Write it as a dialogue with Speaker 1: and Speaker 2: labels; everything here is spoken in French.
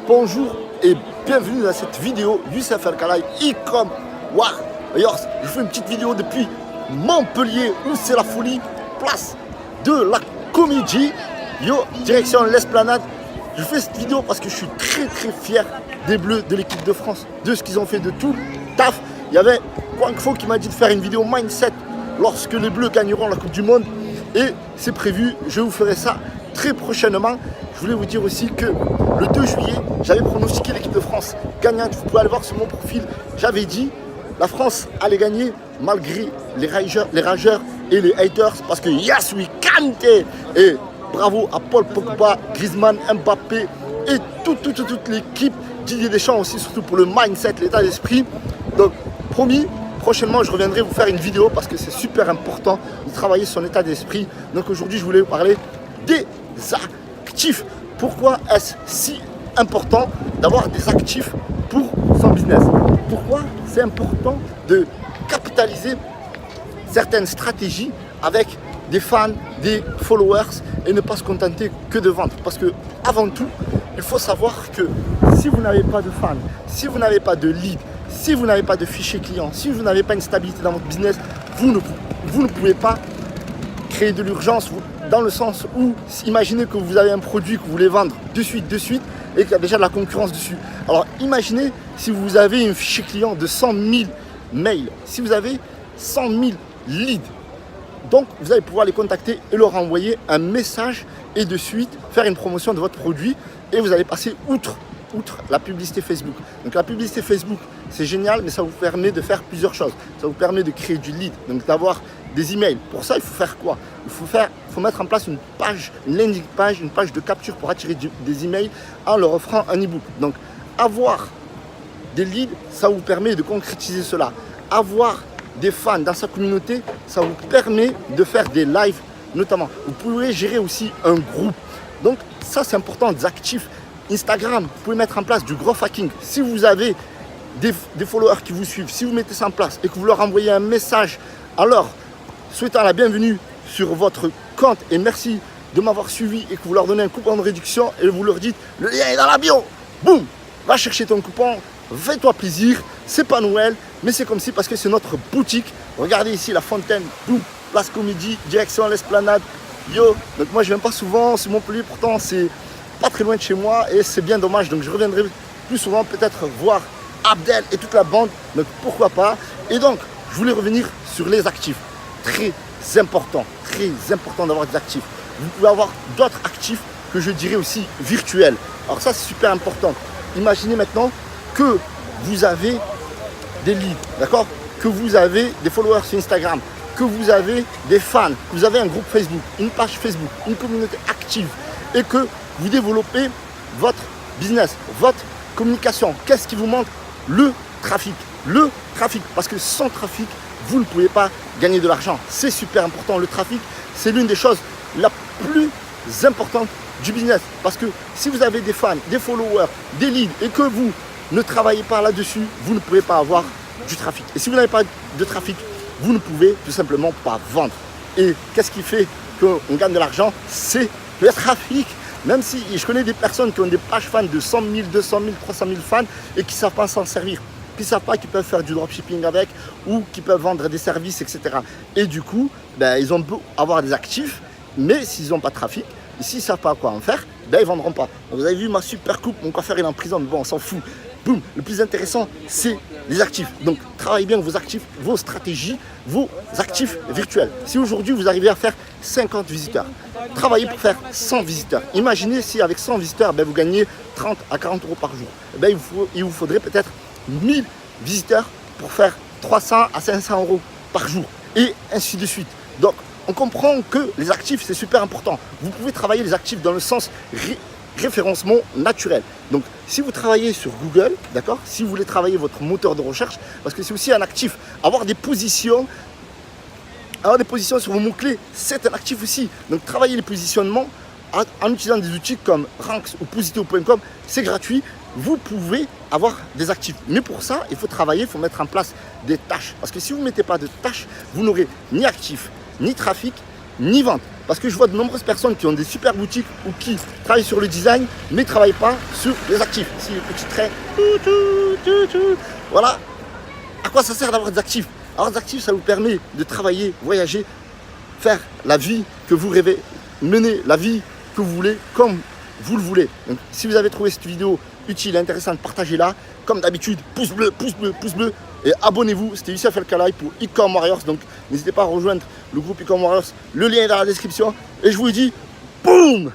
Speaker 1: Bonjour et bienvenue dans cette vidéo Youssef El Khalai e-com Warriors. Je fais une petite vidéo depuis Montpellier où c'est la folie, place de la Comédie, direction l'Esplanade. Je fais cette vidéo parce que je suis très fier des Bleus, de l'équipe de France, de ce qu'ils ont fait, de tout taf. Il y avait Kwang Fo qui m'a dit de faire une vidéo mindset lorsque les Bleus gagneront la Coupe du Monde. Et c'est prévu, je vous ferai ça très prochainement. Je voulais vous dire aussi que le 2 juillet, j'avais pronostiqué l'équipe de France gagnante. Vous pouvez aller voir sur mon profil. J'avais dit la France allait gagner malgré les rageurs et les haters. Parce que yes, we can. Et bravo à Paul Pogba, Griezmann, Mbappé et toute l'équipe. Didier Deschamps aussi, surtout pour le mindset, l'état d'esprit. Donc, promis, prochainement, je reviendrai vous faire une vidéo parce que c'est super important de travailler son état d'esprit. Donc aujourd'hui, je voulais vous parler des actifs. Pourquoi est-ce si important d'avoir des actifs pour son business? Pourquoi c'est important de capitaliser certaines stratégies avec des fans, des followers et ne pas se contenter que de vendre? Parce que avant tout, il faut savoir que si vous n'avez pas de fans, si vous n'avez pas de leads, si vous n'avez pas de fichier client, si vous n'avez pas une stabilité dans votre business, vous ne pouvez pas créer de l'urgence, dans le sens où, imaginez que vous avez un produit que vous voulez vendre de suite, et qu'il y a déjà de la concurrence dessus. Alors imaginez si vous avez un fichier client de 100 000 mails, si vous avez 100 000 leads, donc vous allez pouvoir les contacter et leur envoyer un message et de suite faire une promotion de votre produit et vous allez passer outre la publicité Facebook. Donc la publicité Facebook, c'est génial, mais ça vous permet de faire plusieurs choses. Ça vous permet de créer du lead, donc d'avoir des emails. Pour ça, il faut faire quoi? Il faut mettre en place une page, une landing page, une page de capture pour attirer des emails en leur offrant un e-book. Donc avoir des leads, ça vous permet de concrétiser cela. Avoir des fans dans sa communauté, ça vous permet de faire des lives notamment. Vous pouvez gérer aussi un groupe. Donc ça, c'est important, des actifs. Instagram, vous pouvez mettre en place du growth hacking. Si vous avez des followers qui vous suivent, si vous mettez ça en place et que vous leur envoyez un message, alors souhaitant la bienvenue sur votre compte et merci de m'avoir suivi et que vous leur donnez un coupon de réduction et vous leur dites le lien est dans la bio, boum, va chercher ton coupon, fais-toi plaisir, c'est pas Noël, mais c'est comme si parce que c'est notre boutique. Regardez ici la fontaine, boum, place Comédie, direction l'Esplanade, yo. Donc moi je viens pas souvent sur Montpellier, pourtant c'est pas très loin de chez moi et c'est bien dommage, donc je reviendrai plus souvent peut-être voir Abdel et toute la bande, donc pourquoi pas. Et donc je voulais revenir sur les actifs. Très important d'avoir des actifs. Vous pouvez avoir d'autres actifs que je dirais aussi virtuels. Alors ça c'est super important. Imaginez maintenant que vous avez des leads, d'accord, que vous avez des followers sur Instagram, que vous avez des fans, que vous avez un groupe Facebook, une page Facebook, une communauté active et que vous développez votre business, votre communication. Qu'est-ce qui vous manque? Le trafic. Le trafic, parce que sans trafic, vous ne pouvez pas gagner de l'argent. C'est super important. Le trafic, c'est l'une des choses la plus importante du business. Parce que si vous avez des fans, des followers, des leads et que vous ne travaillez pas là-dessus, vous ne pouvez pas avoir du trafic. Et si vous n'avez pas de trafic, vous ne pouvez tout simplement pas vendre. Et qu'est-ce qui fait qu'on gagne de l'argent? C'est le trafic. Même si je connais des personnes qui ont des pages fans de 100 000, 200 000, 300 000 fans et qui ne savent pas s'en servir, qui ne savent pas qu'ils peuvent faire du dropshipping avec ou qui peuvent vendre des services, etc. Et du coup, ils ont beau avoir des actifs, mais s'ils n'ont pas de trafic, et s'ils ne savent pas quoi en faire, ils ne vendront pas. Donc, vous avez vu ma super coupe, mon coiffeur il est en prison, mais bon, on s'en fout. Boum, le plus intéressant, c'est les actifs. Donc, travaillez bien vos actifs, vos stratégies, vos actifs virtuels. Si aujourd'hui, vous arrivez à faire 50 visiteurs, travaillez pour faire 100 visiteurs. Imaginez si avec 100 visiteurs, vous gagnez 30 à 40 euros par jour. Il vous faudrait peut-être 1000 visiteurs pour faire 300 à 500 euros par jour. Et ainsi de suite. Donc, on comprend que les actifs, c'est super important. Vous pouvez travailler les actifs dans le sens référencement naturel. Donc, si vous travaillez sur Google, d'accord, si vous voulez travailler votre moteur de recherche, parce que c'est aussi un actif, avoir des positions sur vos mots-clés, c'est un actif aussi. Donc, travailler les positionnements en utilisant des outils comme Ranks ou Positio.com, c'est gratuit. Vous pouvez avoir des actifs. Mais pour ça, il faut travailler, il faut mettre en place des tâches. Parce que si vous ne mettez pas de tâches, vous n'aurez ni actifs, ni trafic, ni vente. Parce que je vois de nombreuses personnes qui ont des super boutiques ou qui travaillent sur le design, mais ne travaillent pas sur les actifs. Ici, le petit trait. Voilà. À quoi ça sert d'avoir des actifs? Alors, des actifs, ça vous permet de travailler, voyager, faire la vie que vous rêvez, mener la vie que vous voulez comme vous le voulez. Donc, si vous avez trouvé cette vidéo utile, intéressante, partagez-la. Comme d'habitude, pouce bleu, pouce bleu, pouce bleu. Et abonnez-vous. C'était Youssef El Kalaï pour e-com Warriors. Donc, n'hésitez pas à rejoindre le groupe e-com Warriors. Le lien est dans la description. Et je vous dis, boum!